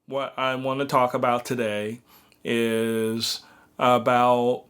what I want to talk about today is about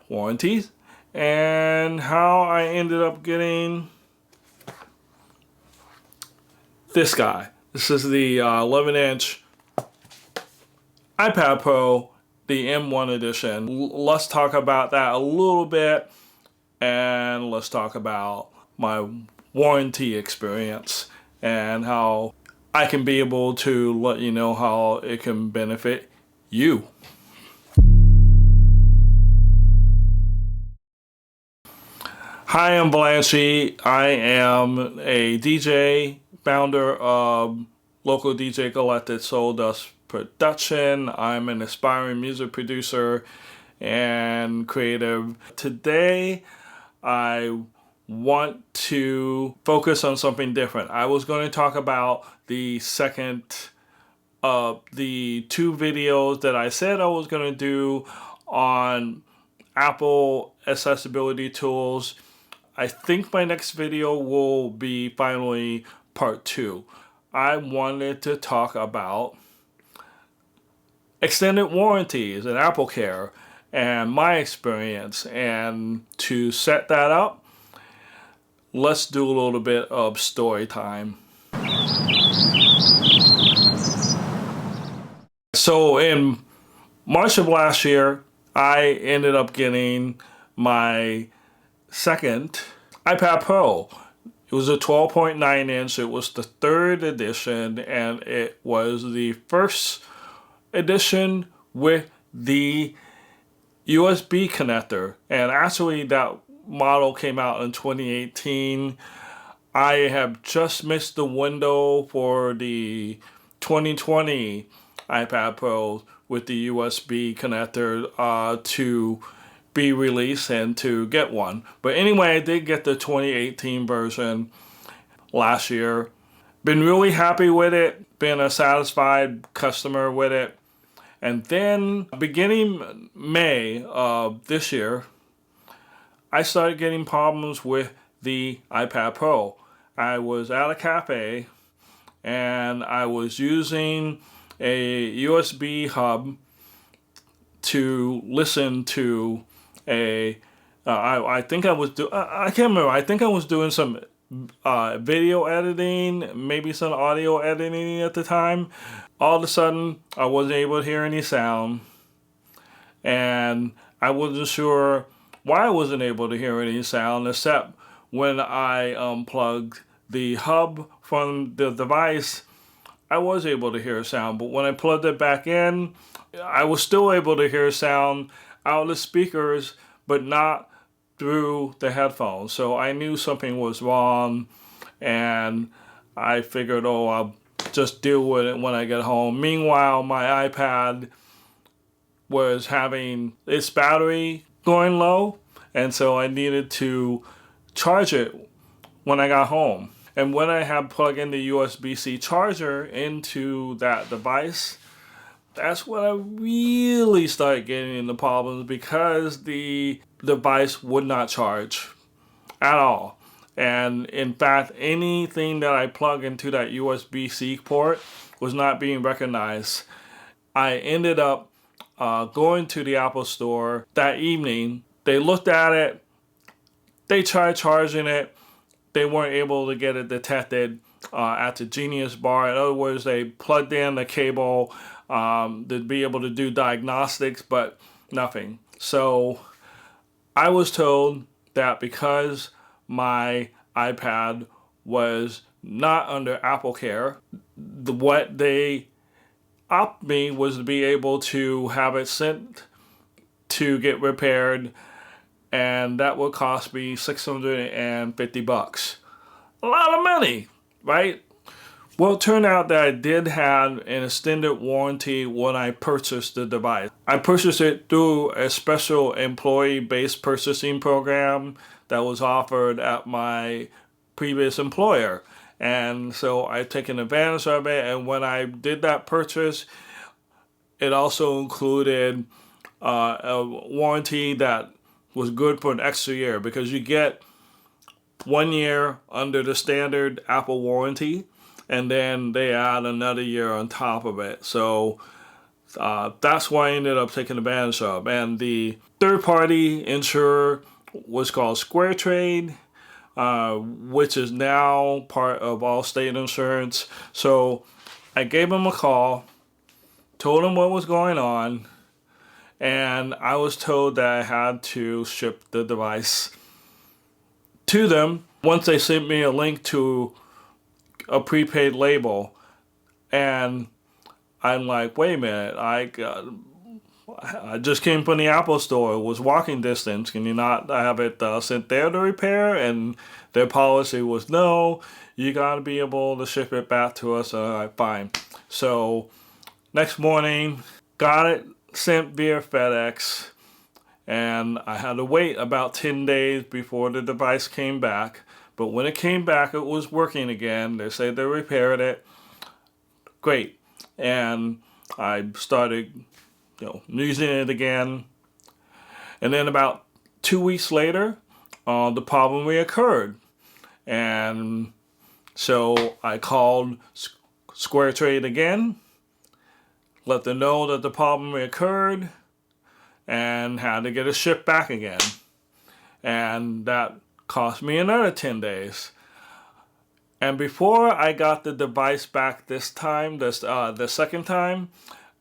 warranties and how I ended up getting this guy. This is the 11-inch iPad Pro, the M1 edition. Let's talk about that a little bit, and let's talk about my warranty experience and how I can be able to let you know how it can benefit you. Hi, I'm Velanche. I am a DJ, founder of local DJ collective Soul Dust Production. I'm an aspiring music producer and creative. Today, I want to focus on something different. I was going to talk about the second of the two videos that I said I was going to do on Apple accessibility tools. I think my next video will be finally part 2. I wanted to talk about extended warranties and AppleCare and my experience. And to set that up, let's do a little bit of story time. So in March of last year, I ended up getting my second iPad Pro. It was a 12.9 inch. It was the third edition, and it was the first edition with the USB connector. And actually, that model came out in 2018. I have just missed the window for the 2020 iPad Pro with the USB connector to be released and to get one. But anyway, I did get the 2018 version last year. Been really happy with it. Been a satisfied customer with it. And then beginning May of this year, I started getting problems with the iPad Pro. I was at a cafe and I was using a USB hub to listen to I think I was I can't remember. I think I was doing some video editing, maybe some audio editing at the time. All of a sudden, I wasn't able to hear any sound, and I wasn't sure why I wasn't able to hear any sound, except when I unplugged the hub from the device, I was able to hear sound. But when I plugged it back in, I was still able to hear sound out of the speakers, but not through the headphones. So I knew something was wrong, and I figured, oh, I'll just deal with it when I get home. Meanwhile, my iPad was having its battery going low, and so I needed to charge it when I got home. And when I had plugged in the USB-C charger into that device, that's when I really started getting into problems, because the device would not charge at all. And in fact, anything that I plug into that USB-C port was not being recognized. I ended up going to the Apple store that evening. They looked at it. They tried charging it. They weren't able to get it detected at the Genius bar. In other words, they plugged in the cable to be able to do diagnostics, but nothing. So I was told that because my iPad was not under AppleCare, what they opted me was to be able to have it sent to get repaired, and that would cost me $650. A lot of money, right? Well, it turned out that I did have an extended warranty when I purchased the device. I purchased it through a special employee-based purchasing program that was offered at my previous employer. And so I've taken advantage of it, and when I did that purchase, it also included a warranty that was good for an extra year, because you get 1 year under the standard Apple warranty, and then they add another year on top of it. So that's why I ended up taking advantage of. And the third-party insurer was called SquareTrade, which is now part of Allstate Insurance. So I gave them a call, told them what was going on, and I was told that I had to ship the device to them. Once they sent me a link to a prepaid label, and I'm like, wait a minute, I just came from the Apple store. It was walking distance. Can you not have it sent there to repair? And their policy was, no, you got to be able to ship it back to us. All right, fine. So next morning, got it sent via FedEx, and I had to wait about 10 days before the device came back. But when it came back, it was working again. They said they repaired it. Great. And I started using it again. And then about 2 weeks later, the problem reoccurred. And so I called SquareTrade again, let them know that the problem reoccurred, and had to get it shipped back again. And that cost me another 10 days. And before I got the device back this time, the second time,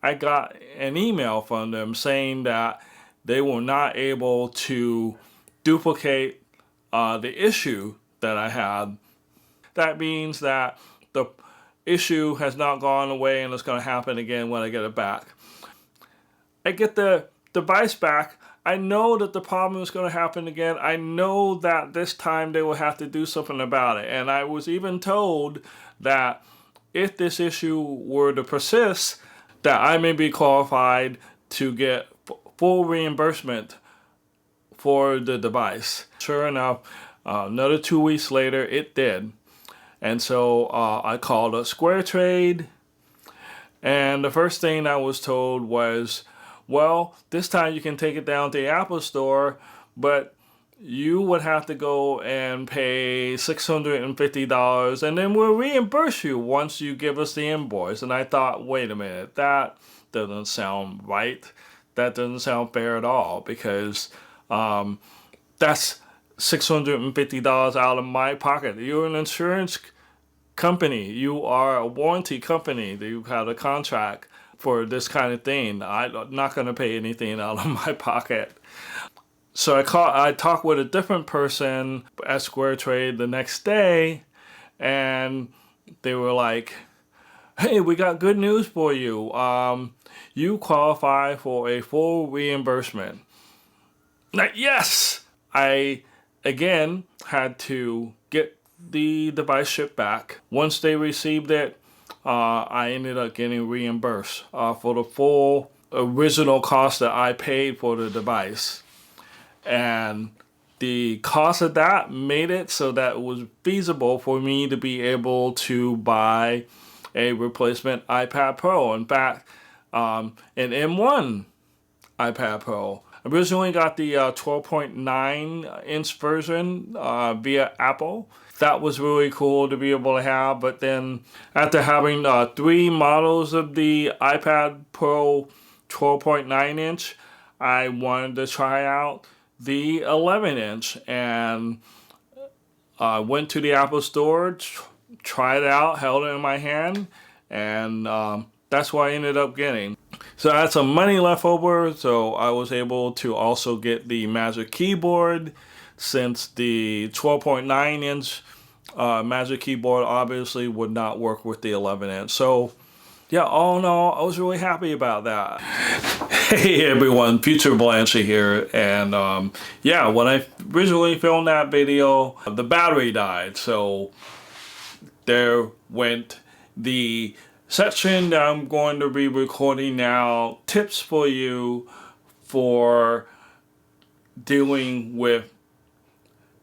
I got an email from them saying that they were not able to duplicate the issue that I had. That means that the issue has not gone away and it's going to happen again when I get it back. I get the device back. I know that the problem is going to happen again. I know that this time they will have to do something about it. And I was even told that if this issue were to persist, that I may be qualified to get full reimbursement for the device. Sure enough, another 2 weeks later, it did. And so I called up SquareTrade, and the first thing I was told was, well, this time you can take it down to the Apple store, but you would have to go and pay $650, and then we'll reimburse you once you give us the invoice. And I thought, wait a minute, that doesn't sound right. That doesn't sound fair at all, because that's $650 out of my pocket. You're an insurance company. You are a warranty company. You have a contract for this kind of thing. I'm not going to pay anything out of my pocket. So I talked with a different person at SquareTrade the next day, and they were like, hey, we got good news for you. You qualify for a full reimbursement. Like, yes! I, again, had to get the device shipped back. Once they received it, I ended up getting reimbursed for the full original cost that I paid for the device. And the cost of that made it so that it was feasible for me to be able to buy a replacement iPad Pro. In fact, an M1 iPad Pro. I originally got the 12.9 inch version via Apple. That was really cool to be able to have, but then after having 3 models of the iPad Pro 12.9 inch, I wanted to try out the 11 inch, and went to the Apple store, tried it out, held it in my hand, and that's what I ended up getting. So I had some money left over, so I was able to also get the Magic Keyboard, since the 12.9 inch Magic Keyboard obviously would not work with the 11 inch. So yeah, all in all, I was really happy about that. Hey everyone, Future Velanche here, and yeah, when I originally filmed that video, the battery died, so there went the section that I'm going to be recording now, tips for you for dealing with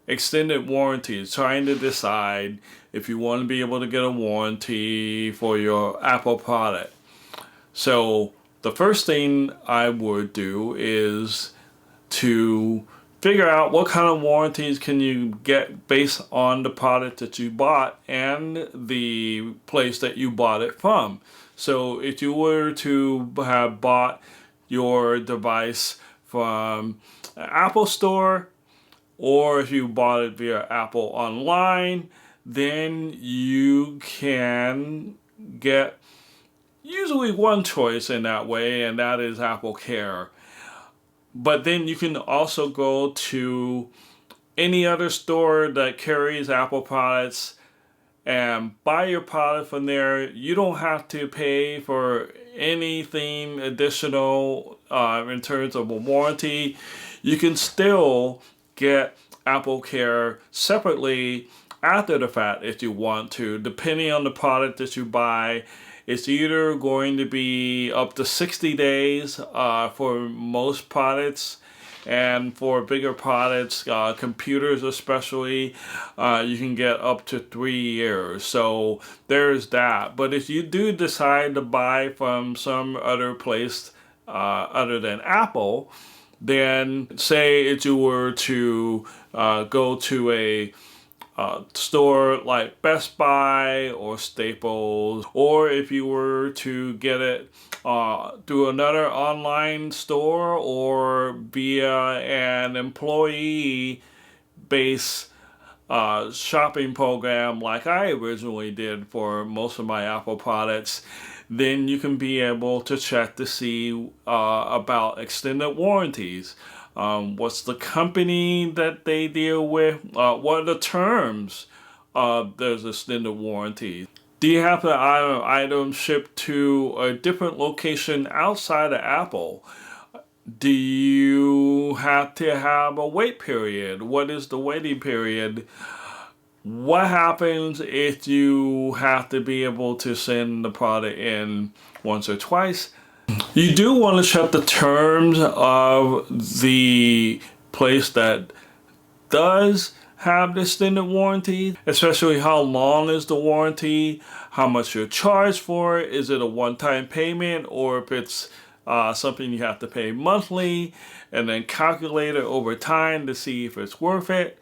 extended warranties, trying to decide if you want to be able to get a warranty for your Apple product. So the first thing I would do is to figure out what kind of warranties can you get based on the product that you bought and the place that you bought it from. So if you were to have bought your device from an Apple store, or if you bought it via Apple online, then you can get usually one choice in that way, and that is AppleCare. But then you can also go to any other store that carries Apple products and buy your product from there. You don't have to pay for anything additional in terms of a warranty. You can still get AppleCare separately after the fact if you want to, depending on the product that you buy. It's either going to be up to 60 days for most products, and for bigger products, computers especially, you can get up to 3 years. So there's that. But if you do decide to buy from some other place other than Apple, then say if you were to go to a store like Best Buy or Staples, or if you were to get it through another online store or via an employee-based shopping program like I originally did for most of my Apple products, then you can be able to check to see about extended warranties. What's the company that they deal with? What are the terms of those extended warranties? Do you have the item shipped to a different location outside of Apple? Do you have to have a wait period? What is the waiting period? What happens if you have to be able to send the product in once or twice? You do want to check the terms of the place that does have the extended warranty, especially how long is the warranty, how much you're charged for it, is it a one-time payment, or if it's something you have to pay monthly, and then calculate it over time to see if it's worth it.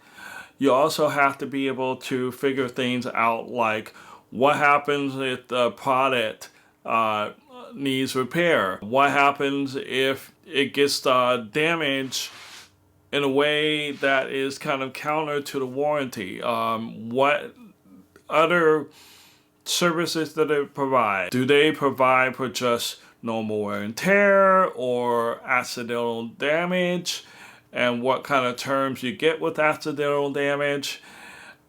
You also have to be able to figure things out like what happens if the product needs repair. What happens if it gets damaged in a way that is kind of counter to the warranty? What other services do they provide? Do they provide for just normal wear and tear or accidental damage? And what kind of terms you get with accidental damage?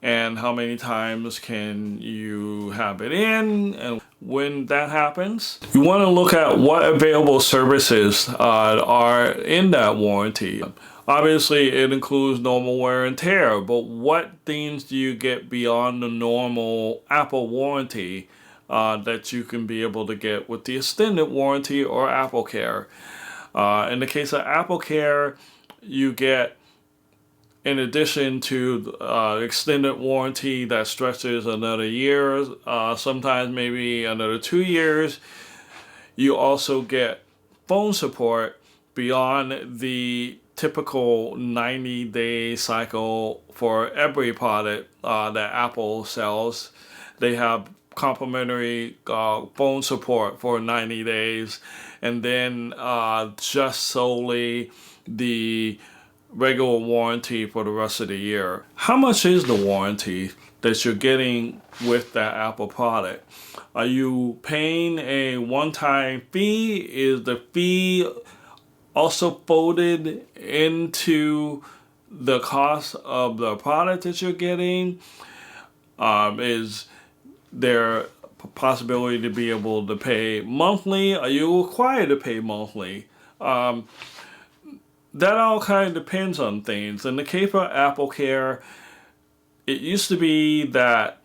And how many times can you have it in? And when that happens, you want to look at what available services are in that warranty. Obviously, it includes normal wear and tear, but what things do you get beyond the normal Apple warranty that you can be able to get with the extended warranty or AppleCare? In the case of AppleCare, you get, in addition to extended warranty that stretches another year, sometimes maybe another 2 years, you also get phone support beyond the typical 90-day cycle for every product that Apple sells. They have complimentary phone support for 90 days, and then just solely the regular warranty for the rest of the year. How much is the warranty that you're getting with that Apple product? Are you paying a one-time fee? Is the fee also folded into the cost of the product that you're getting? Is there a possibility to be able to pay monthly? Are you required to pay monthly? That all kind of depends on things. In the case of AppleCare, it used to be that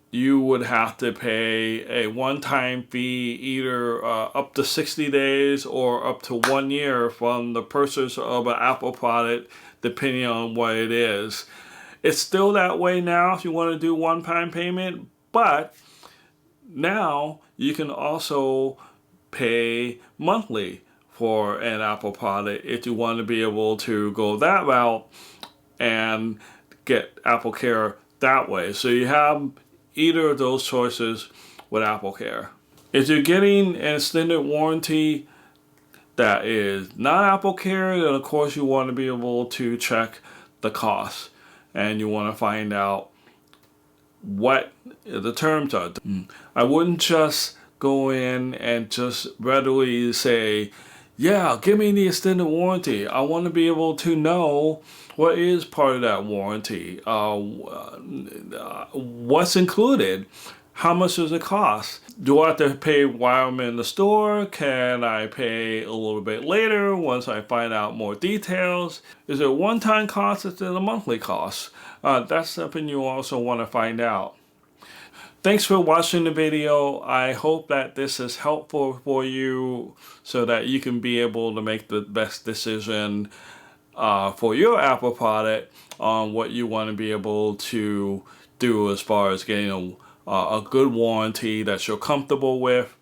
you would have to pay a one-time fee either up to 60 days or up to 1 year from the purchase of an Apple product, depending on what it is. It's still that way now if you want to do one-time payment, but now you can also pay monthly for an Apple product if you want to be able to go that route and get AppleCare that way. So you have either of those choices with AppleCare. If you're getting an extended warranty that is not AppleCare, then of course you want to be able to check the cost and you want to find out what the terms are. I wouldn't just go in and just readily say, yeah, give me the extended warranty. I want to be able to know what is part of that warranty, what's included, how much does it cost? Do I have to pay while I'm in the store? Can I pay a little bit later once I find out more details? Is it a one-time cost? Is it a monthly cost? That's something you also want to find out. Thanks for watching the video. I hope that this is helpful for you so that you can be able to make the best decision for your Apple product on what you want to be able to do as far as getting a good warranty that you're comfortable with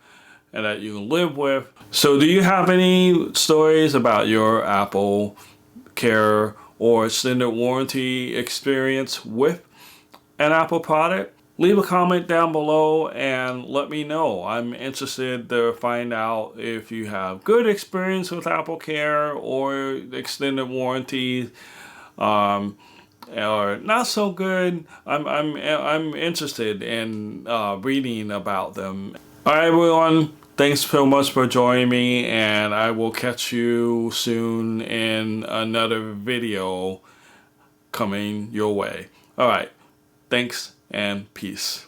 and that you can live with. So do you have any stories about your AppleCare or extended warranty experience with an Apple product? Leave a comment down below and let me know. I'm interested to find out if you have good experience with AppleCare or extended warranties, or not so good. I'm interested in reading about them. All right, everyone. Thanks so much for joining me, and I will catch you soon in another video coming your way. All right. Thanks and peace.